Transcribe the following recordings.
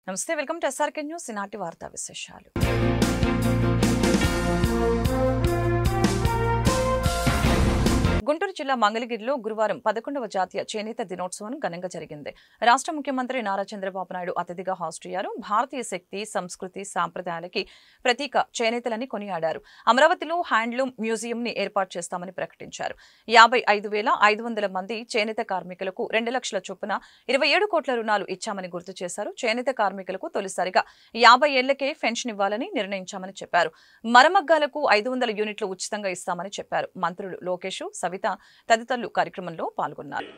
నమస్తే, welcome to SRK news. ఈనాటి వార్తా విశేషాలు. గుంటూరు జిల్లా మంగళగిరిలో గురువారం 11వ జాతీయ చేనేత దినోత్సవం ఘనంగా జరిగింది. రాష్ట్ర ముఖ్యమంత్రి నారా చంద్రబాబు నాయుడు అతిథిగా హాజరయ్యారు. భారతీయ శక్తి, సంస్కృతి, సాంప్రదాయాలకి ప్రతీక చేనేతలని కొనియాడారు. అమరావతిలో హ్యాండ్లూమ్ మ్యూజియం ని ఏర్పాటు చేస్తామని ప్రకటించారు. 55,500 మంది చేనేత కార్మికులకు 2 లక్షల చొప్పున 27 కోట్ల రుణాలు ఇచ్చామని గుర్తు చేశారు. చేనేత కార్మికులకు తొలిసారిగా 50 ఏళ్లకే పెన్షన్ ఇవ్వాలని నిర్ణయించామని చెప్పారు. మరమగ్గాలకు 500 యూనిట్లు ఉచితంగా ఇస్తామని చెప్పారు. మంత్రులు లోకేష్, తదితరులు కార్యక్రమంలో పాల్గొన్నారు.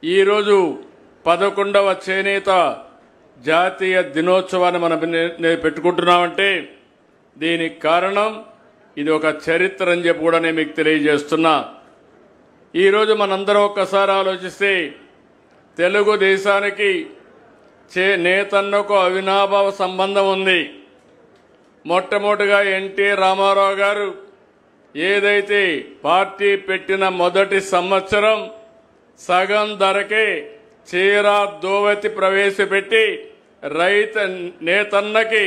ఈ రోజు 11వ చేనేత జాతీయ దినోత్సవాన్ని మనం పెట్టుకుంటున్నామంటే దీనికి కారణం ఇది ఒక చరిత్ర అని చెప్పి కూడా నేను మీకు తెలియజేస్తున్నా. ఈరోజు మనందరం ఒక్కసారి ఆలోచిస్తే తెలుగుదేశానికి చేనేతన్నకు అవినాభావ సంబంధం ఉంది. మొట్టమొదటిగా ఎన్టీ రామారావు గారు ఏదైతే పార్టీ పెట్టిన మొదటి సంవత్సరం సగం ధరకే చీరా దోవతి ప్రవేశపెట్టి నేతన్నకి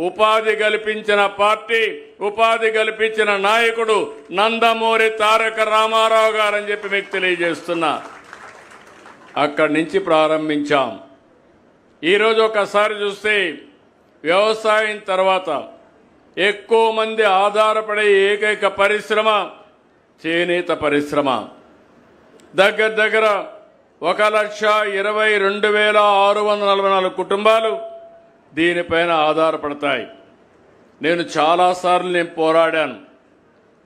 ఉపాధి కల్పించిన పార్టీ, ఉపాధి కల్పించిన నాయకుడు నందమూరి తారక రామారావు గారని చెప్పి మీకు తెలియజేస్తున్నా. అక్కడి నుంచి ప్రారంభించాం. ఈరోజు ఒకసారి చూస్తే వ్యవసాయం తర్వాత ఎక్కువ మంది ఆధారపడే ఏకైక పరిశ్రమ చేనేత పరిశ్రమ. దగ్గర 1,22,644 కుటుంబాలు దీనిపైన ఆధారపడతాయి. నేను చాలాసార్లు పోరాడాను.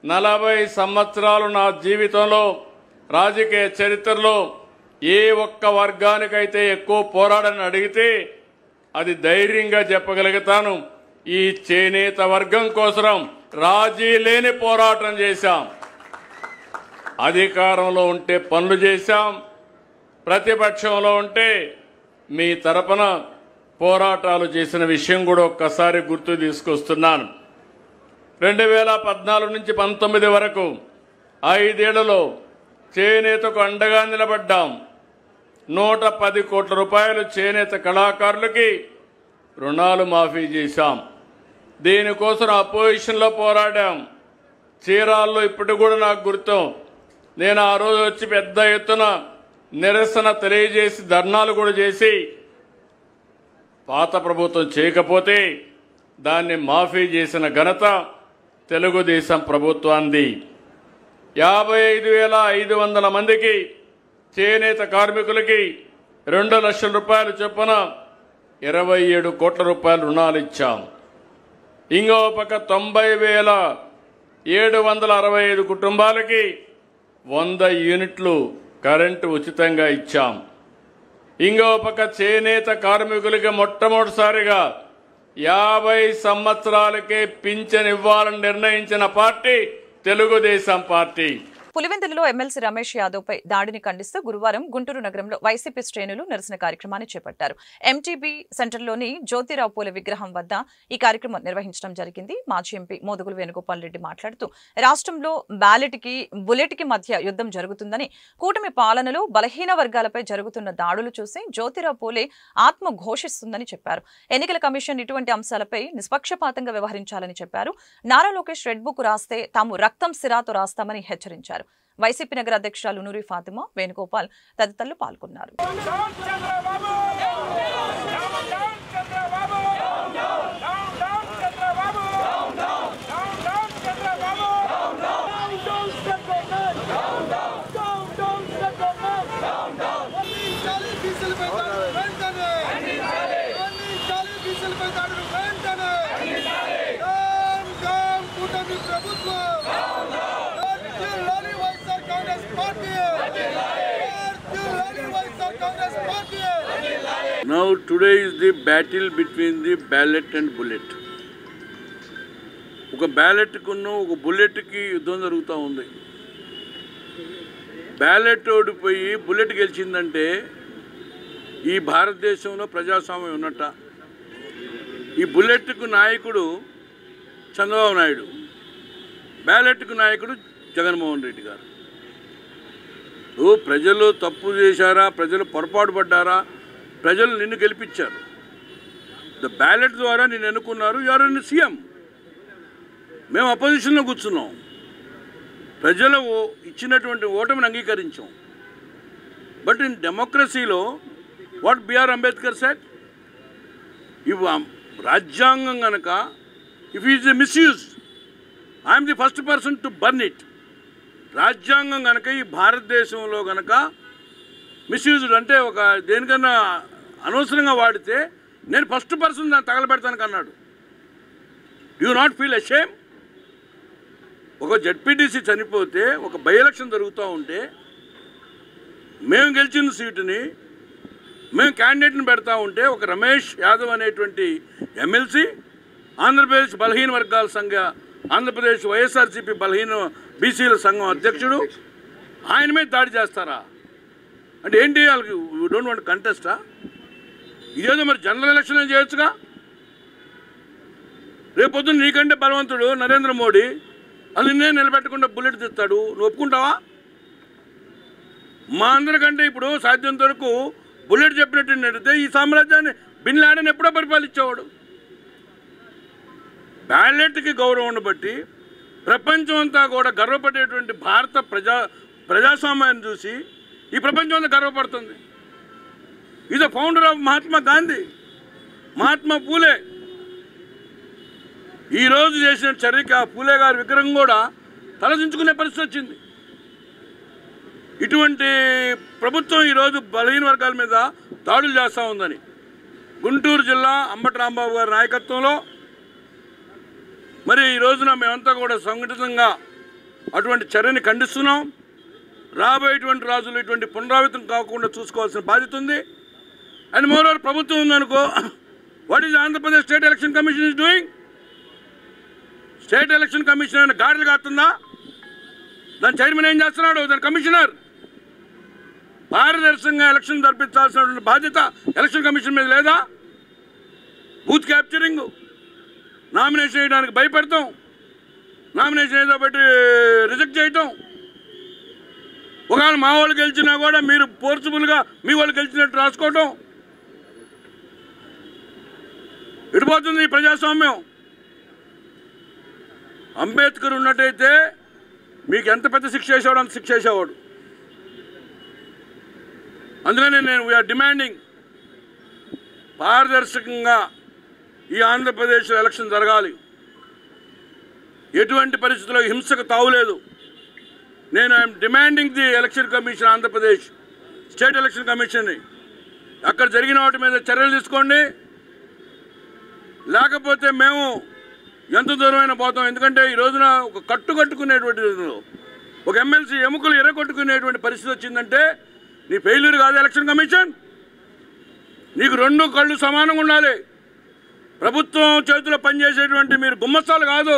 40 సంవత్సరాలు నా జీవితంలో రాజకీయ చరిత్రలో ఏ ఒక్క వర్గానికైతే ఎక్కువ పోరాడని అడిగితే అది ధైర్యంగా చెప్పగలుగుతాను. ఈ చేనేత వర్గం కోసం రాజీ లేని పోరాటం చేశాం. అధికారంలో ఉంటే పనులు చేశాం, ప్రతిపక్షంలో ఉంటే మీ తరపున పోరాటాలు చేసిన విషయం కూడా ఒక్కసారి గుర్తు తీసుకొస్తున్నాను. 2014 నుంచి 19 వరకు 5 ఏళ్లలో చేనేతకు అండగా నిలబడ్డాం. 110 కోట్ల రూపాయలు చేనేత కళాకారులకి రుణాలు మాఫీ చేశాం. దీనికోసం అపోజిషన్లో పోరాడాం. చీరాల్లో ఇప్పటి కూడా నాకు గుర్తు. నేను ఆ రోజు వచ్చి పెద్ద ఎత్తున నిరసన తెలియజేసి ధర్నాలు కూడా చేసి పాత ప్రభుత్వం చేయకపోతే దాన్ని మాఫీ చేసిన ఘనత తెలుగుదేశం ప్రభుత్వాన్ని. 55,500 మందికి చేనేత కార్మికులకి 2 లక్షల రూపాయలు చొప్పున 27 కోట్ల రూపాయలు రుణాలు ఇచ్చాం. ఇంకో పక్క 90,765 కుటుంబాలకి 100 యూనిట్లు కరెంటు ఉచితంగా ఇచ్చాం. ఇంకో పక్క చేనేత కార్మికులకి మొట్టమొదటిసారిగా 50 సంవత్సరాలకే పింఛన్ ఇవ్వాలని నిర్ణయించిన పార్టీ తెలుగుదేశం పార్టీ. పులివెందులలో ఎమ్మెల్సీ రమేష్ యాదవ్ పై దాడిని ఖండిస్తూ గురువారం గుంటూరు నగరంలో వైసీపీ శ్రేణులు నిరసన కార్యక్రమాన్ని చేపట్టారు. ఎంటీబీ సెంటర్లోని జ్యోతిరావు పూలే విగ్రహం వద్ద ఈ కార్యక్రమం నిర్వహించడం జరిగింది. మాజీ ఎంపీ మోదుగుల వేణుగోపాల్ రెడ్డి మాట్లాడుతూ రాష్ట్రంలో బుల్లెట్ కి మధ్య యుద్ధం జరుగుతుందని, కూటమి పాలనలో బలహీన వర్గాలపై జరుగుతున్న దాడులు చూసి జ్యోతిరావు పూలే ఆత్మ ఘోషిస్తుందని చెప్పారు. ఎన్నికల కమిషన్ ఇటువంటి అంశాలపై నిష్పక్షపాతంగా వ్యవహరించాలని చెప్పారు. నారా లోకేష్ రెడ్ బుక్ రాస్తే తాము రక్తం సిరాతో రాస్తామని హెచ్చరించారు. వైసీపీ నగర అధ్యక్షురాలు నూరి ఫాతిమా, వేణుగోపాల్ తదితరులు పాల్గొన్నారు. Now today is the battle between the ballot and bullet. ఒక బ్యాలెట్ కున్న ఒక బుల్లెట్ కి యుద్ధం జరుగుతూ ఉంది. బ్యాలెట్ ఓడిపోయి బుల్లెట్ గెలిచిందంటే ఈ భారతదేశంలో ప్రజాస్వామ్యం ఉన్నట్ట. ఈ బుల్లెట్కు నాయకుడు చంద్రబాబు నాయుడు, బ్యాలెట్కు నాయకుడు జగన్మోహన్ రెడ్డి గారు. ప్రజలు తప్పు చేశారా, ప్రజలు పొరపాటు పడ్డారా, ప్రజలు నిన్ను గెలిపించారు. ద బ్యాలెట్ ద్వారా నేను ఎన్నుకున్నారు. You're in CM. మేము అపోజిషన్లో కూర్చున్నాం. ప్రజలు ఇచ్చినటువంటి ఓటమిని అంగీకరించాం. బట్ ఇన్ డెమోక్రసీలో వాట్ బిఆర్ అంబేద్కర్ సెడ్, ఇవి రాజ్యాంగం కనుక if is a misuse I'm the first person to burn it. రాజ్యాంగం కనుక ఈ భారతదేశంలో కనుక మిస్యూజ్డ్ అంటే ఒక దేనికన్నా అనవసరంగా వాడితే నేను ఫస్ట్ పర్సన్ దాన్ని తగలబెడతానికి అన్నాడు. You not feel ashamed? ఒక జడ్పీటీసీ చనిపోతే ఒక బై ఎలక్షన్ జరుగుతూ ఉంటే మేము గెలిచిన సీటుని మేము క్యాండిడేట్ని పెడతా ఉంటే ఒక రమేష్ యాదవ్ అనేటువంటి ఎమ్మెల్సీ ఆంధ్రప్రదేశ్ బలహీన వర్గాల సంఘ ఆంధ్రప్రదేశ్ వైఎస్ఆర్సీపీ బలహీన బీసీల సంఘం అధ్యక్షుడు ఆయన మీద దాడి చేస్తారా అంటే ఏంటి? వాళ్ళకి యూ డోంట్ వాంట్ కంటెస్టా? ఇదేదో మరి జనరల్ ఎలక్షన్ చేయొచ్చుగా. రేపొద్దున నీకంటే బలవంతుడు నరేంద్ర మోడీ అది నేను నిలబెట్టకుండా బుల్లెట్ తెస్తాడు, నువ్వు ఒప్పుకుంటావా? మా అందరికంటే ఇప్పుడు సాధ్యంత వరకు బుల్లెట్ చెప్పినట్టు నడితే ఈ సామ్రాజ్యాన్ని బిన్ లాడెన్ ఎప్పుడో పరిపాలించేవాడు. బ్యాలెట్కి గౌరవం బట్టి ప్రపంచం అంతా కూడా గర్వపడేటువంటి భారత ప్రజాస్వామ్యాన్ని చూసి ఈ ప్రపంచం అంతా గర్వపడుతుంది. Is the founder of Mahatma Gandhi, Mahatma Phule. ఈరోజు చేసిన చర్యకి ఆ పూలే గారి విగ్రహం కూడా తలదించుకునే పరిస్థితి వచ్చింది. ఇటువంటి ప్రభుత్వం ఈరోజు బలహీన వర్గాల మీద దాడులు చేస్తూ ఉందని గుంటూరు జిల్లా అంబటి రాంబాబు గారి నాయకత్వంలో మరి ఈ రోజున మేమంతా కూడా సంఘటితంగా అటువంటి చర్యని ఖండిస్తున్నాం. రాబోయేటువంటి రోజులు ఇటువంటి పునరావృతం కాకుండా చూసుకోవాల్సిన బాధ్యత ఉంది. అండ్ మోరోవర్ ప్రభుత్వం ఉందనుకో, what is Andhra Pradesh state election commission is doing? State election commission అయినా గాడులు కాస్తుందా? దాని చైర్మన్ ఏం చేస్తున్నాడు? దాని కమిషనర్. పారదర్శకంగా ఎలక్షన్ జరిపించాల్సినటువంటి బాధ్యత ఎలక్షన్ కమిషన్ మీద లేదా? బూత్ క్యాప్చరింగ్, నామినేషన్ చేయడానికి భయపెడతాం, నామినేషన్ ఏదో పెట్టి రిజెక్ట్ చేయటం, ఒకవేళ మా వాళ్ళు గెలిచినా కూడా మీరు ఫోర్సిబుల్గా మీ వాళ్ళు గెలిచినట్టు రాసుకోవటం. ఇటుపోతుంది ఈ ప్రజాస్వామ్యం. అంబేద్కర్ ఉన్నట్టయితే మీకు ఎంత పెద్ద శిక్ష చేసేవాడు అంత శిక్ష చేసేవాడు. అందుకనే నేను వీఆర్ డిమాండింగ్ పారదర్శకంగా ఈ ఆంధ్రప్రదేశ్ ఎలక్షన్ జరగాలి. ఎటువంటి పరిస్థితుల్లో హింసకు తావులేదు. నేను I'm demanding the election commission, Andhra Pradesh state election కమిషన్ని అక్కడ జరిగిన వాటి మీద చర్యలు తీసుకోండి, లేకపోతే మేము ఎంత దూరమైనా పోతాం. ఎందుకంటే ఈ రోజున ఒక కట్టుకునేటువంటి రోజులో ఒక ఎమ్మెల్సీ ఎముకలు ఎర్రగొట్టుకునేటువంటి పరిస్థితి వచ్చిందంటే నీ ఫెయిల్యూర్ కాదు ఎలక్షన్ కమిషన్. నీకు రెండు కళ్ళు సమానంగా ఉండాలి. ప్రభుత్వం చేతిలో పనిచేసేటువంటి మీరు గుమ్మస్తాలు కాదు,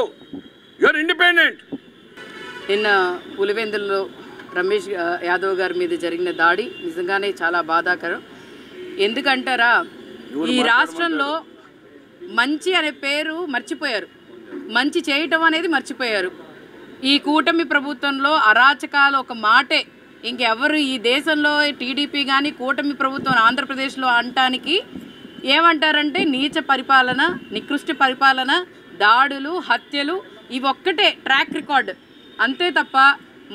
యూఆర్ ఇండిపెండెంట్. నిన్న పులివెందుల్లో రమేష్ యాదవ్ గారి మీద జరిగిన దాడి నిజంగానే చాలా బాధాకరం. ఎందుకంటారా, ఈ రాష్ట్రంలో మంచి అనే పేరు మర్చిపోయారు, మంచి చేయటం అనేది మర్చిపోయారు. ఈ కూటమి ప్రభుత్వంలో అరాచకాలు ఒక మాటే. ఇంకెవరు ఈ దేశంలో టీడీపీ కానీ కూటమి ప్రభుత్వం ఆంధ్రప్రదేశ్లో అనటానికి ఏమంటారంటే నీచ పరిపాలన, నికృష్ట పరిపాలన, దాడులు, హత్యలు, ఇవి ఒక్కటే ట్రాక్ రికార్డ్. అంతే తప్ప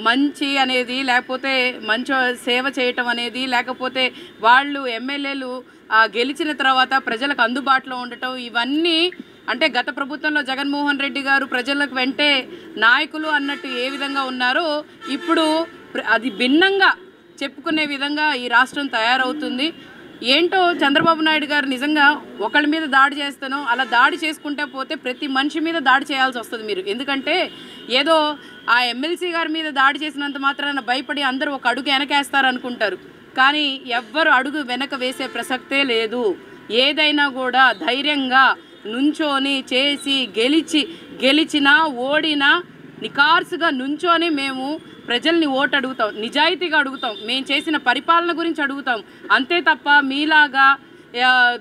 మంచి అనేది, లేకపోతే మంచి సేవ చేయటం అనేది, లేకపోతే వాళ్ళు ఎమ్మెల్యేలు గెలిచిన తర్వాత ప్రజలకు అందుబాటులో ఉండటం, ఇవన్నీ అంటే గత ప్రభుత్వంలో జగన్మోహన్ రెడ్డి గారు ప్రజలకు వెంటే నాయకులు అన్నట్టు ఏ విధంగా ఉన్నారో ఇప్పుడు అది భిన్నంగా చెప్పుకునే విధంగా ఈ రాష్ట్రం తయారవుతుంది. ఏంటో చంద్రబాబు నాయుడు గారు నిజంగా ఒకళ్ళ మీద దాడి చేస్తానో అలా దాడి చేసుకుంటే పోతే ప్రతి మనిషి మీద దాడి చేయాల్సి వస్తుంది మీరు. ఎందుకంటే ఏదో ఆ ఎమ్మెల్సీ గారి మీద దాడి చేసినంత మాత్రాన భయపడి అందరూ ఒక అడుగు వెనకేస్తారనుకుంటారు. కానీ ఎవ్వరు అడుగు వెనక వేసే ప్రసక్తే లేదు. ఏదైనా కూడా ధైర్యంగా నుంచోని చేసి గెలిచినా ఓడినా నికార్సుగా నుంచోని మేము ప్రజల్ని ఓటు అడుగుతాం, నిజాయితీగా అడుగుతాం, మేము చేసిన పరిపాలన గురించి అడుగుతాం. అంతే తప్ప మీలాగా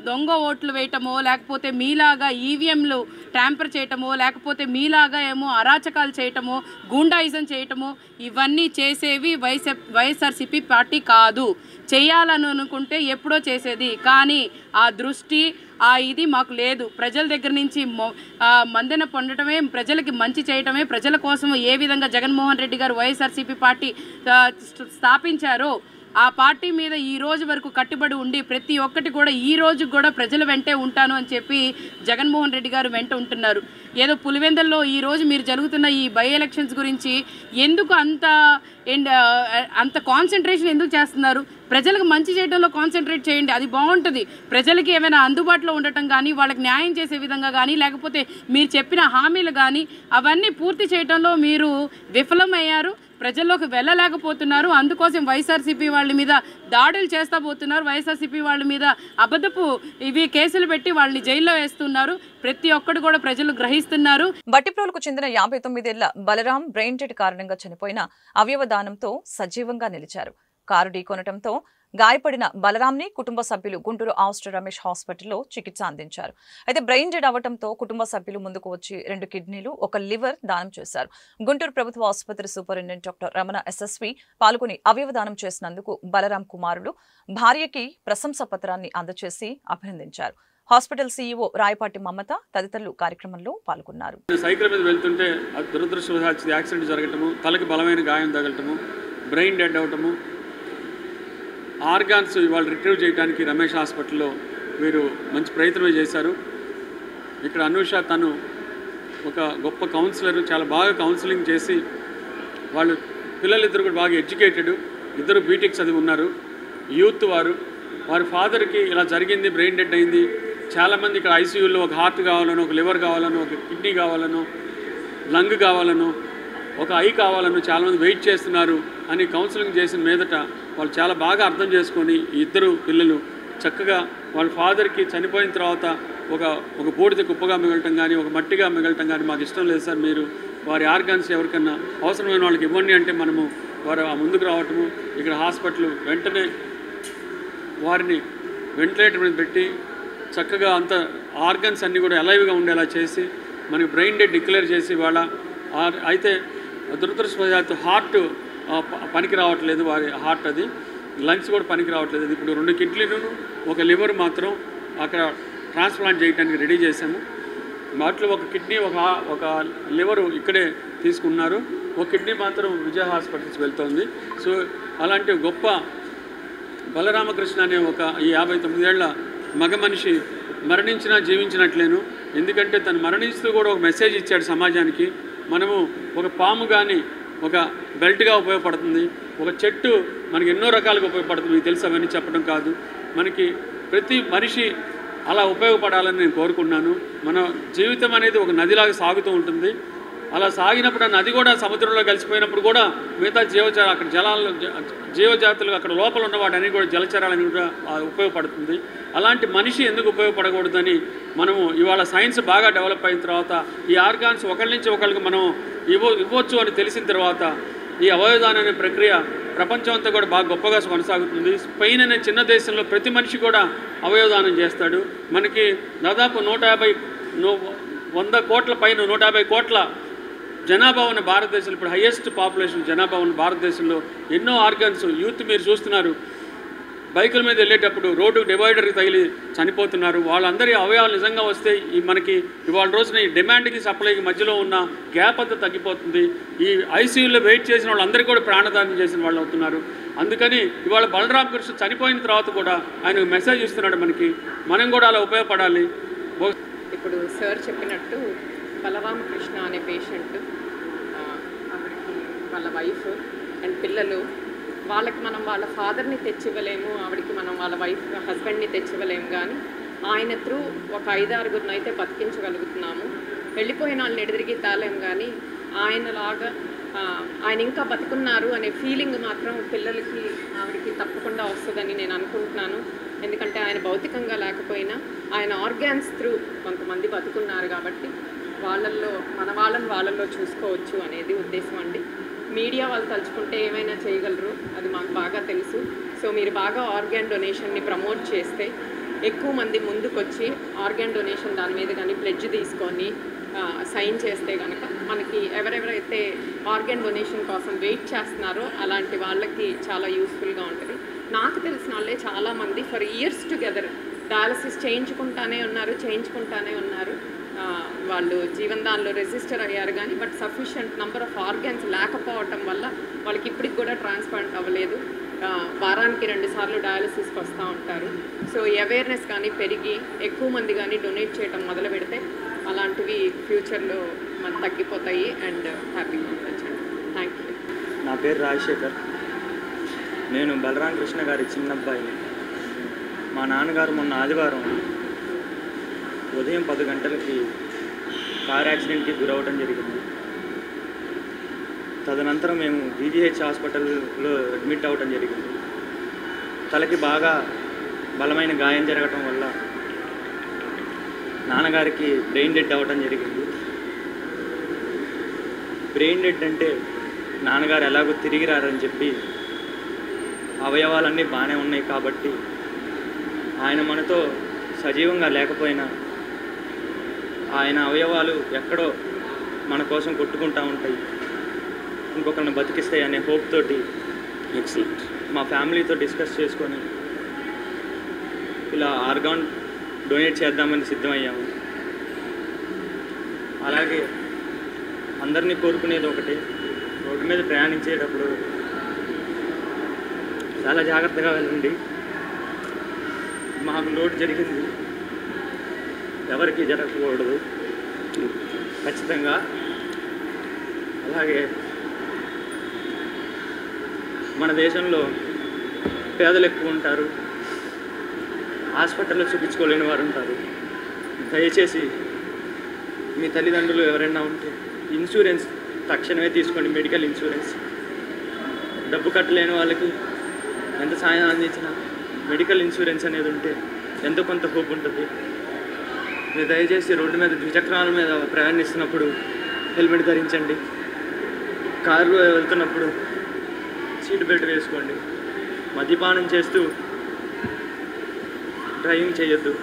దొంగ ఓట్లు వేయటమో, లేకపోతే మీలాగా ఈవీఎంలు ట్యాంపర్ చేయటమో, లేకపోతే మీలాగా ఏమో అరాచకాలు చేయటమో, గూండాయిజం చేయటమో, ఇవన్నీ చేసేవి వైఎస్ఆర్సీపీ పార్టీ కాదు. చేయాలని అనుకుంటే ఎప్పుడో చేసేది. కానీ ఆ దృష్టి, ఇది మాకు లేదు. ప్రజల దగ్గర నుంచి మందన పొందటమే, ప్రజలకి మంచి చేయటమే, ప్రజల కోసం ఏ విధంగా జగన్మోహన్ రెడ్డి గారు వైఎస్ఆర్సీపీ పార్టీ స్థాపించారో ఆ పార్టీ మీద ఈ రోజు వరకు కట్టుబడి ఉండి ప్రతి ఒక్కటి కూడా ఈ రోజు కూడా ప్రజల వెంటే ఉంటాను అని చెప్పి జగన్మోహన్ రెడ్డి గారు వెంట ఉంటున్నారు. ఏదో పులివెందుల్లో ఈ రోజు మీరు జరుగుతున్న ఈ బై ఎలక్షన్స్ గురించి ఎందుకు అంత కాన్సన్ట్రేషన్ ఎందుకు చేస్తున్నారు? ప్రజలకు మంచి చేయడంలో కాన్సన్ట్రేట్ చేయండి, అది బాగుంటుంది. ప్రజలకి ఏమైనా అందుబాటులో ఉండటం కానీ, వాళ్ళకి న్యాయం చేసే విధంగా కానీ, లేకపోతే మీరు చెప్పిన హామీలు కానీ అవన్నీ పూర్తి చేయడంలో మీరు విఫలమయ్యారు. ప్రజల్లోకి వెళ్ళలేకపోతున్నారు. అందుకోసం వైఎస్ఆర్సీపీ వాళ్ళ మీద దాడులు చేస్తా పోతున్నారు. వైఎస్ఆర్సీపీ వాళ్ళ మీద అబద్ధపు కేసులు పెట్టి వాళ్ళని జైల్లో వేస్తున్నారు. ప్రతి ఒక్కరు కూడా ప్రజలు గ్రహిస్తున్నారు. బట్టిప్రోలుకు చెందిన 59 ఏళ్ల బలరాం బ్రెయిన్ డెడ్ కారణంగా చనిపోయిన అవయవదానంతో సజీవంగా నిలిచారు. కారు ఢీకొనటంతో గాయపడిన బలరాంని కుటుంబ సభ్యులు గుంటూరు ఆస్టర్ రమేష్ హాస్పిటల్లో చికిత్స అందించారు. అయితే బ్రెయిన్ డెడ్ అవడంతో కుటుంబ సభ్యులు ముందుకు వచ్చి 2 కిడ్నీలు, 1 లివర్ దానం చేశారు. గుంటూరు ప్రభుత్వ ఆసుపత్రి సూపరింటెండెంట్ డాక్టర్ రమణ ఎస్ఎస్వి పాల్గొని అవయవదానం చేసినందుకు బలరాం కుమారుడు భార్యకి ప్రశంసా పత్రాన్ని అందజేసి అభినందించారు. హాస్పిటల్ సీఈఓ రాయపాటి మమత తదితరులు కార్యక్రమంలో పాల్గొన్నారు. సైకిల్ మీద వెళ్తుంటే దురదృష్టవశాత్తు యాక్సిడెంట్ జరగటము, తలకి బలమైన గాయం తగలటము, బ్రెయిన్ డెడ్ అవటము, ఆర్గాన్స్ ఇవాళ రిట్రీవ్ చేయడానికి రమేష్ హాస్పిటల్లో వీరు మంచి ప్రయత్నమే చేశారు. ఇక్కడ అనూష తను ఒక గొప్ప కౌన్సిలర్, చాలా బాగా కౌన్సిలింగ్ చేసి వాళ్ళు పిల్లలిద్దరు కూడా బాగా ఎడ్యుకేటెడ్, ఇద్దరు బీటెక్ చదివి ఉన్నారు, యూత్ వారి ఫాదర్కి ఇలా జరిగింది, బ్రెయిన్ డెడ్ అయింది. చాలామంది ఇక్కడ ఐసీయూలో ఒక హార్ట్ కావాలనో, ఒక లివర్ కావాలనో, ఒక కిడ్నీ కావాలనో, లంగ్ కావాలనో, ఒక ఐ కావాలనో చాలామంది వెయిట్ చేస్తున్నారు అని కౌన్సిలింగ్ చేసిన మీదట వాళ్ళు చాలా బాగా అర్థం చేసుకొని ఈ ఇద్దరు పిల్లలు చక్కగా వాళ్ళ ఫాదర్కి చనిపోయిన తర్వాత ఒక బూడిద కుప్పగా మిగలటం కానీ, ఒక మట్టిగా మిగలటం కానీ మాకు ఇష్టం లేదు సార్, మీరు వారి ఆర్గాన్స్ ఎవరికన్నా అవసరమైన వాళ్ళకి ఇవ్వండి అంటే మనము వారు ముందుకు రావటము, ఇక్కడ హాస్పిటల్ వెంటనే వారిని వెంటిలేటర్ మీద పెట్టి చక్కగా అంత ఆర్గన్స్ అన్నీ కూడా అలైవ్గా ఉండేలా చేసి మనకి బ్రెయిన్ డెడ్ డిక్లేర్ చేసి వాళ్ళ అయితే దురదృష్టవశాత్తు హార్ట్ పనికి రావట్లేదు, వారి హార్ట్ అది లంగ్స్ కూడా పనికి రావట్లేదు. ఇప్పుడు 2 కిడ్నీలు, 1 లివర్ మాత్రం అక్కడ ట్రాన్స్ప్లాంట్ చేయడానికి రెడీ చేశాము. వాటిలో 1 కిడ్నీ, ఒక లివరు ఇక్కడే తీసుకున్నారు, 1 కిడ్నీ మాత్రం విజయ హాస్పిటల్స్ వెళ్తోంది. సో అలాంటి గొప్ప బలరామకృష్ణ అనే ఈ 59 ఏళ్ల మగ మనిషి మరణించినా జీవించినట్లేను. ఎందుకంటే తను మరణిస్తూ కూడా ఒక మెసేజ్ ఇచ్చాడు సమాజానికి. మనము ఒక పాము కానీ ఒక బెల్ట్గా ఉపయోగపడుతుంది, ఒక చెట్టు మనకి ఎన్నో రకాలుగా ఉపయోగపడుతుంది, మీకు తెలుసు అవన్నీ చెప్పడం కాదు. మనకి ప్రతి మనిషి అలా ఉపయోగపడాలని నేను కోరుకున్నాను. మన జీవితం అనేది ఒక నదిలాగా సాగుతూ ఉంటుంది. అలా సాగినప్పుడు ఆ నది కూడా సముద్రంలో కలిసిపోయినప్పుడు కూడా మిగతా అక్కడ జీవజాతులు అక్కడ లోపల ఉన్న వాటి అన్ని కూడా జలచరాలని కూడా ఉపయోగపడుతుంది. అలాంటి మనిషి ఎందుకు ఉపయోగపడకూడదని మనము ఇవాళ సైన్స్ బాగా డెవలప్ అయిన తర్వాత ఈ ఆర్గాన్స్ ఒకరి నుంచి ఒకరికి మనం ఇవ్వచ్చు అని తెలిసిన తర్వాత ఈ అవయవదానం అనే ప్రక్రియ ప్రపంచం అంతా కూడా బాగా గొప్పగా కొనసాగుతుంది. స్పెయిన్ అనే చిన్న దేశంలో ప్రతి మనిషి కూడా అవయవదానం చేస్తాడు. మనకి దాదాపు 100 కోట్ల పైన 150 కోట్ల జనాభా ఉన్న భారతదేశంలో, ఇప్పుడు హైయెస్ట్ పాపులేషన్ జనాభా ఉన్న భారతదేశంలో ఎన్నో ఆర్గన్స్ యూత్ మీరు చూస్తున్నారు. బైకుల మీద వెళ్ళేటప్పుడు రోడ్డు డివైడర్కి తగిలి చనిపోతున్నారు. వాళ్ళందరి అవయవాలు నిజంగా వస్తే మనకి ఇవాళ రోజున ఈ డిమాండ్కి సప్లైకి మధ్యలో ఉన్న గ్యాప్ అంతా తగ్గిపోతుంది. ఈ ఐసీయూలో వెయిట్ చేసిన వాళ్ళందరికీ కూడా ప్రాణదానం చేసిన వాళ్ళు అవుతున్నారు. అందుకని ఇవాళ బలరామకృష్ణ చనిపోయిన తర్వాత కూడా ఆయన మెసేజ్ ఇస్తున్నాడు మనకి, మనం కూడా అలా ఉపయోగపడాలి. ఇప్పుడు సార్ చెప్పినట్టు బలరామకృష్ణ అనే పేషెంట్, ఆవిడకి వాళ్ళ వైఫ్ అండ్ పిల్లలు, వాళ్ళకి మనం వాళ్ళ ఫాదర్ని తెచ్చివ్వలేము, ఆవిడకి మనం వాళ్ళ హస్బెండ్ని తెచ్చివ్వలేము, కానీ ఆయన త్రూ ఒక 5-6 అయితే బతికించగలుగుతున్నాము. వెళ్ళిపోయిన వాళ్ళని ఎదురికి తాలేము, కానీ ఆయనలాగా ఆయన ఇంకా బతుకున్నారు అనే ఫీలింగ్ మాత్రం పిల్లలకి ఆవిడకి తప్పకుండా వస్తుందని నేను అనుకుంటున్నాను. ఎందుకంటే ఆయన భౌతికంగా లేకపోయినా ఆయన ఆర్గాన్స్ త్రూ కొంతమంది బతుకున్నారు కాబట్టి వాళ్ళల్లో వాళ్ళల్లో చూసుకోవచ్చు అనేది ఉద్దేశం అండి. మీడియా వాళ్ళు తలుచుకుంటే ఏమైనా చేయగలరు, అది మాకు బాగా తెలుసు. సో మీరు బాగా ఆర్గాన్ డొనేషన్ని ప్రమోట్ చేస్తే ఎక్కువ మంది ముందుకొచ్చి ఆర్గాన్ డొనేషన్ దాని మీద కానీ ప్లెడ్జ్ తీసుకొని సైన్ చేస్తే కనుక మనకి ఎవరెవరైతే ఆర్గాన్ డొనేషన్ కోసం వెయిట్ చేస్తున్నారో అలాంటి వాళ్ళకి చాలా యూస్ఫుల్గా ఉంటుంది. నాకు తెలిసిన వాళ్ళే చాలామంది ఫర్ ఇయర్స్ టుగెదర్ డయాలసిస్ చేయించుకుంటానే ఉన్నారు. వాళ్ళు జీవనదాన్లో రిజిస్టర్ అయ్యారు కానీ but sufficient number of organs లేకపోవటం వల్ల వాళ్ళకి ఇప్పటికి కూడా ట్రాన్స్ప్లాంట్ అవ్వలేదు. వారానికి 2 సార్లు డయాలసిస్కి వస్తూ ఉంటారు. సో అవేర్నెస్ కానీ పెరిగి ఎక్కువ మంది కానీ డొనేట్ చేయడం మొదలు పెడితే అలాంటివి ఫ్యూచర్లో మనకు తగ్గిపోతాయి అండ్ హ్యాపీగా ఉండొచ్చు. Thank you. నా పేరు రాజశేఖర్. నేను బలరాం కృష్ణ గారి చిన్నబ్బాయిని. మా నాన్నగారు మొన్న ఆదివారం ఉదయం 10 గంటలకి కార్ యాక్సిడెంట్కి గురవడం జరిగింది. తదనంతరం మేము బీజీహెచ్ హాస్పిటల్లో అడ్మిట్ అవ్వడం జరిగింది. తలకి బాగా బలమైన గాయం జరగటం వల్ల నాన్నగారికి బ్రెయిన్ డెడ్ అవ్వడం జరిగింది. బ్రెయిన్ డెడ్ అంటే నాన్నగారు ఎలాగో తిరిగి రారని చెప్పి అవయవాలన్నీ బాగానే ఉన్నాయి కాబట్టి ఆయన మనతో సజీవంగా లేకపోయినా ఆయన అవయవాలు ఎక్కడో మన కోసం కొట్టుకుంటూ ఉంటాయి, ఇంకొకరిని బతికిస్తాయి అనే హోప్ తోటి మా ఫ్యామిలీతో డిస్కస్ చేసుకొని ఇలా ఆర్గాన్ డొనేట్ చేద్దామని సిద్ధమయ్యాము. అలాగే అందరినీ కోరుకునేది ఒకటి, రోడ్డు మీద ప్రయాణించేటప్పుడు చాలా జాగ్రత్తగా వెళ్ళండి. మాకు లోటు జరిగింది, ఎవరికి జరగకూడదు ఖచ్చితంగా. అలాగే మన దేశంలో పేదలు ఎక్కువ ఉంటారు, హాస్పిటల్లో చూపించుకోలేని వారు ఉంటారు. దయచేసి మీ తల్లిదండ్రులు ఎవరైనా ఉంటే ఇన్సూరెన్స్ తక్షణమే తీసుకోండి, మెడికల్ ఇన్సూరెన్స్. డబ్బు కట్టలేని వాళ్ళకి ఎంత సాయం అందించినా మెడికల్ ఇన్సూరెన్స్ అనేది ఉంటే ఎంతో కొంత హోప్ ఉంటుంది. మీరు దయచేసి రోడ్డు మీద ద్విచక్రాల మీద ప్రయాణిస్తున్నప్పుడు హెల్మెట్ ధరించండి, కారులో వెళ్తున్నప్పుడు సీట్ బెల్ట్ వేసుకోండి, మద్యపానం చేస్తూ డ్రైవింగ్ చేయొద్దు.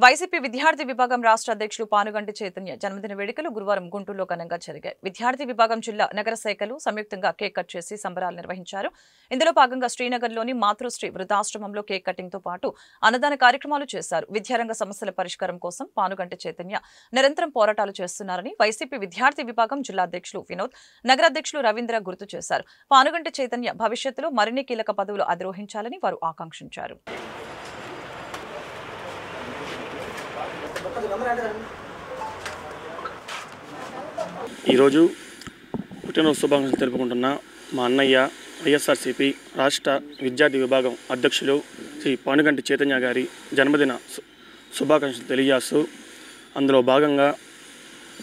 వైసీపీ విద్యార్థి విభాగం రాష్ట్ర అధ్యక్షులు పానుగంటి చైతన్య జన్మదిన వేడుకలు గురువారం గుంటూరులో ఘనంగా జరిగాయి. విద్యార్థి విభాగం జిల్లా నగర శాఖలు సంయుక్తంగా కేక్ కట్ చేసి సంబరాలు నిర్వహించారు. ఇందులో భాగంగా శ్రీనగర్లోని మాతృశ్రీ వృద్ధాశ్రమంలో కేక్ కటింగ్ తో పాటు అన్నదాన కార్యక్రమాలు చేశారు. విద్యారంగ సమస్యల పరిష్కారం కోసం పానుగంటి చైతన్య నిరంతరం పోరాటాలు చేస్తున్నారని వైసీపీ విద్యార్థి విభాగం జిల్లా అధ్యక్షులు వినోద్, నగర అధ్యక్షులు రవీంద్ర గుర్తు చేశారు. పానుగంటి చైతన్య భవిష్యత్తులో మరిన్ని కీలక పదవులు అధిరోహించాలని వారు ఆకాంక్షించారు. ఈరోజు పుట్టినరోజు శుభాకాంక్షలు తెలుపుకుంటున్న మా అన్నయ్య వైఎస్ఆర్సీపీ రాష్ట్ర విద్యార్థి విభాగం అధ్యక్షులు శ్రీ పానుగంటి చైతన్య గారి జన్మదిన శుభాకాంక్షలు తెలియజేస్తూ అందులో భాగంగా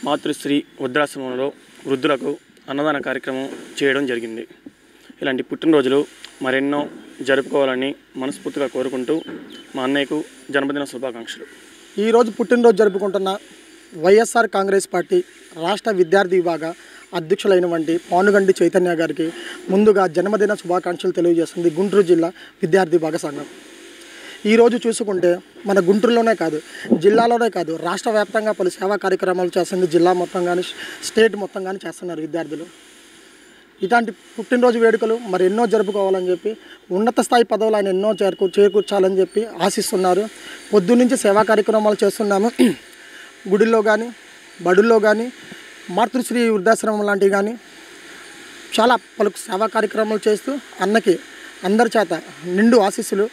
మాతృశ్రీ వృద్ధాశ్రమంలో వృద్ధులకు అన్నదాన కార్యక్రమం చేయడం జరిగింది. ఇలాంటి పుట్టినరోజులు మరెన్నో జరుపుకోవాలని మనస్ఫూర్తిగా కోరుకుంటూ మా అన్నయ్యకు జన్మదిన శుభాకాంక్షలు. ఈరోజు పుట్టినరోజు జరుపుకుంటున్న వైఎస్ఆర్ కాంగ్రెస్ పార్టీ రాష్ట్ర విద్యార్థి విభాగ అధ్యక్షులైనటువంటి పానుగంటి చైతన్య గారికి ముందుగా జన్మదిన శుభాకాంక్షలు తెలియజేస్తుంది గుంటూరు జిల్లా విద్యార్థి విభాగ సంఘం. ఈరోజు చూసుకుంటే మన గుంటూరులోనే కాదు, జిల్లాలోనే కాదు, రాష్ట్ర వ్యాప్తంగా పలు సేవా కార్యక్రమాలు చేస్తుంది. జిల్లా మొత్తం కానీ స్టేట్ మొత్తం కానీ చేస్తున్నారు విద్యార్థులు. ఇలాంటి పుట్టినరోజు వేడుకలు మరి ఎన్నో జరుపుకోవాలని చెప్పి ఉన్నత స్థాయి పదవులు ఆయన ఎన్నో చేకూర్చాలని చెప్పి ఆశిస్తున్నారు. పొద్దున్నుంచి సేవా కార్యక్రమాలు చేస్తున్నాము. గుడిలో కానీ బడుల్లో కానీ మాతృశ్రీ వృద్ధాశ్రమం లాంటివి కానీ చాలా పలు సేవా కార్యక్రమాలు చేస్తూ అన్నకి అందరి చేత నిండు ఆశీస్సులు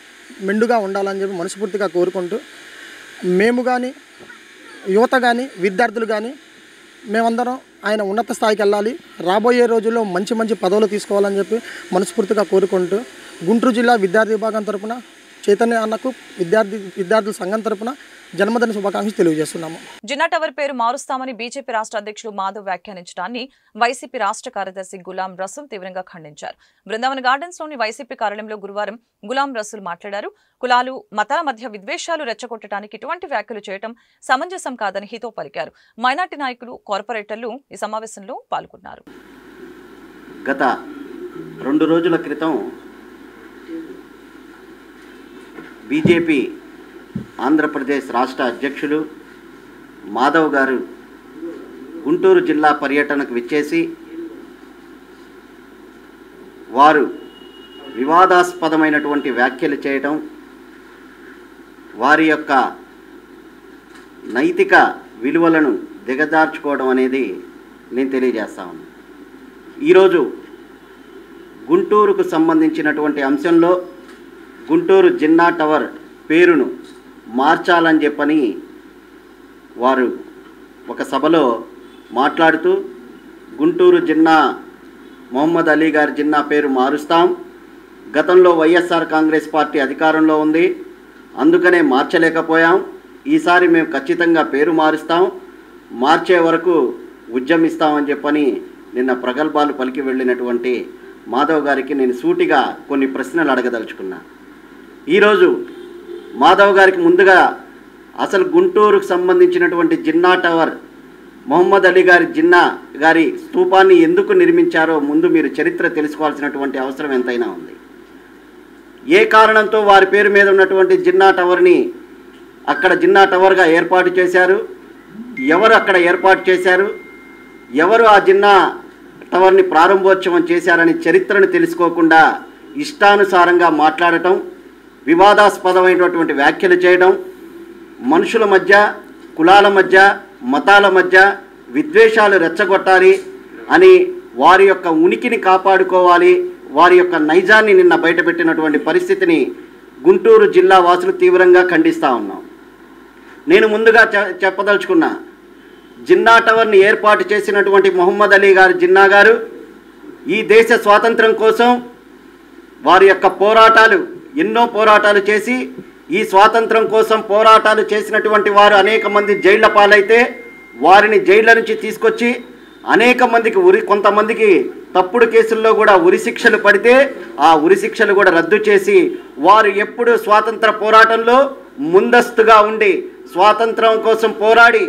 మెండుగా ఉండాలని చెప్పి మనస్ఫూర్తిగా కోరుకుంటూ మేము కానీ యువత కానీ విద్యార్థులు కానీ మేమందరం ఆయన ఉన్నత స్థాయికి వెళ్ళాలి, రాబోయే రోజుల్లో మంచి మంచి పదవులు తీసుకోవాలని చెప్పి మనస్ఫూర్తిగా కోరుకుంటూ గుంటూరు జిల్లా విద్యార్థి విభాగం తరపున చైతన్య అన్నకు విద్యార్థుల సంఘం తరపున జన్మదిన శుభాకాంక్షలు తెలియజేస్తున్నాము. జిన్నా టవర్ పేరు మారుస్తామని బీజేపీ రాష్ట్ర అధ్యక్షులు మాధవ్ వ్యాఖ్యానించడాన్ని వైసీపీ రాష్ట్ర కార్యదర్శి గులాం రసూల్ తీవ్రంగా ఖండించారు. బృందావన్ గార్డెన్స్ లోని వైసీపీ కార్యాలయంలో గురువారం గులాం రసూల్ మాట్లాడారు. కులాలు మతాల మధ్య విద్వేషాలు రెచ్చగొట్టడానికి ఇటువంటి వ్యాఖ్యలు చేయడం సమంజసం కాదని హితో పలికారు. మైనార్టీ నాయకులు, కార్పొరేటర్లు ఈ సమావేశంలో పాల్గొన్నారు. గత 2 రోజుల క్రితం బీజేపీ ఆంధ్రప్రదేశ్ రాష్ట్ర అధ్యక్షులు మాధవ్ గారు గుంటూరు జిల్లా పర్యటనకు విచ్చేసి వారు వివాదాస్పదమైనటువంటి వ్యాఖ్యలు చేయడం, వారి యొక్క నైతిక విలువలను దిగజార్చుకోవడం అనేది నేను తెలియజేస్తా ఉన్నాను. ఈరోజు గుంటూరుకు సంబంధించినటువంటి అంశంలో గుంటూరు జిన్నా టవర్ పేరును మార్చాలని చెప్పని వారు ఒక సభలో మాట్లాడుతూ గుంటూరు జిన్నా మొహమ్మద్ అలీ గారి జిన్నా పేరు మారుస్తాం, గతంలో వైఎస్ఆర్ కాంగ్రెస్ పార్టీ అధికారంలో ఉంది, అందుకనే మార్చలేకపోయాం, ఈసారి మేము ఖచ్చితంగా పేరు మారుస్తాం, మార్చే వరకు ఉద్యమిస్తామని చెప్పని నిన్న ప్రగల్భాలు పలికి వెళ్ళినటువంటి మాధవ్ గారికి నేను సూటిగా కొన్ని ప్రశ్నలు అడగదలుచుకున్నా. ఈరోజు మాధవ్ గారికి ముందుగా అసలు గుంటూరుకు సంబంధించినటువంటి జిన్నా టవర్ మొహమ్మద్ అలీ గారి జిన్నా గారి స్తూపాన్ని ఎందుకు నిర్మించారో ముందు మీరు చరిత్ర తెలుసుకోవాల్సినటువంటి అవసరం ఎంతైనా ఉంది. ఏ కారణంతో వారి పేరు మీద ఉన్నటువంటి జిన్నా టవర్ని అక్కడ జిన్నా టవర్గా ఏర్పాటు చేశారు, ఎవరు అక్కడ ఏర్పాటు చేశారు, ఎవరు ఆ జిన్నా టవర్ని ప్రారంభోత్సవం చేశారని చరిత్రను తెలుసుకోకుండా ఇష్టానుసారంగా మాట్లాడటం, వివాదాస్పదమైనటువంటి వ్యాఖ్యలు చేయడం, మనుషుల మధ్య, కులాల మధ్య, మతాల మధ్య విద్వేషాలు రెచ్చగొట్టాలి అని వారి యొక్క ఉనికిని కాపాడుకోవాలి, వారి యొక్క నైజాన్ని నిన్న బయటపెట్టినటువంటి పరిస్థితిని గుంటూరు జిల్లా వాసులు తీవ్రంగా ఖండిస్తూ ఉన్నాం. నేను ముందుగా చెప్పదలుచుకున్నా, జిన్నా టవర్ని ఏర్పాటు చేసినటువంటి మొహమ్మద్ అలీ గారు జిన్నా గారు ఈ దేశ స్వాతంత్రం కోసం వారి యొక్క పోరాటాలు, ఎన్నో పోరాటాలు చేసి ఈ స్వాతంత్రం కోసం పోరాటాలు చేసినటువంటి వారు అనేక మంది జైళ్ల పాలైతే వారిని జైళ్ల నుంచి తీసుకొచ్చి అనేక మందికి కొంతమందికి తప్పుడు కేసుల్లో కూడా ఉరిశిక్షలు పడితే ఆ ఉరిశిక్షలు కూడా రద్దు చేసి వారు ఎప్పుడు స్వాతంత్ర పోరాటంలో ముందస్తుగా ఉండి స్వాతంత్రం కోసం పోరాడి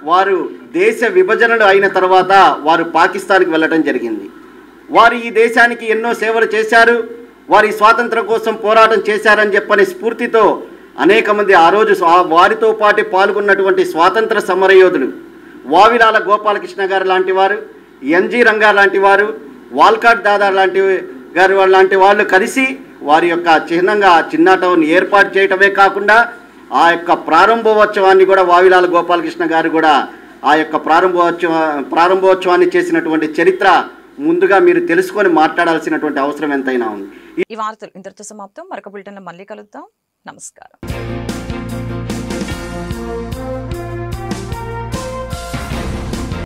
వారు దేశ విభజనలు అయిన తర్వాత వారు పాకిస్తాన్కి వెళ్ళడం జరిగింది. వారు ఈ దేశానికి ఎన్నో సేవలు చేశారు, వారి స్వాతంత్రం కోసం పోరాటం చేశారని చెప్పని స్ఫూర్తితో అనేక మంది ఆ రోజు వారితో పాటు పాల్గొన్నటువంటి స్వాతంత్ర సమరయోధులు వావిలాల గోపాలకృష్ణ గారు లాంటి వారు, ఎన్జి రంగా లాంటి వారు, వాల్కాట్ దాదా లాంటి వాళ్ళు కలిసి వారి యొక్క చిహ్నంగా జిన్నా టవర్ని ఏర్పాటు చేయటమే కాకుండా ఆ యొక్క ప్రారంభోత్సవాన్ని కూడా వావిలాల గోపాలకృష్ణ గారు కూడా ఆ యొక్క ప్రారంభోత్సవాన్ని చేసినటువంటి చరిత్ర ముందుగా మీరు తెలుసుకొని మాట్లాడాల్సినటువంటి అవసరం ఎంతైనా ఉంది. ఈ వార్తలు ఇంతటితో సమాప్తం. మరొక బులెటిన్లో మళ్ళీ కలుద్దాం. నమస్కారం.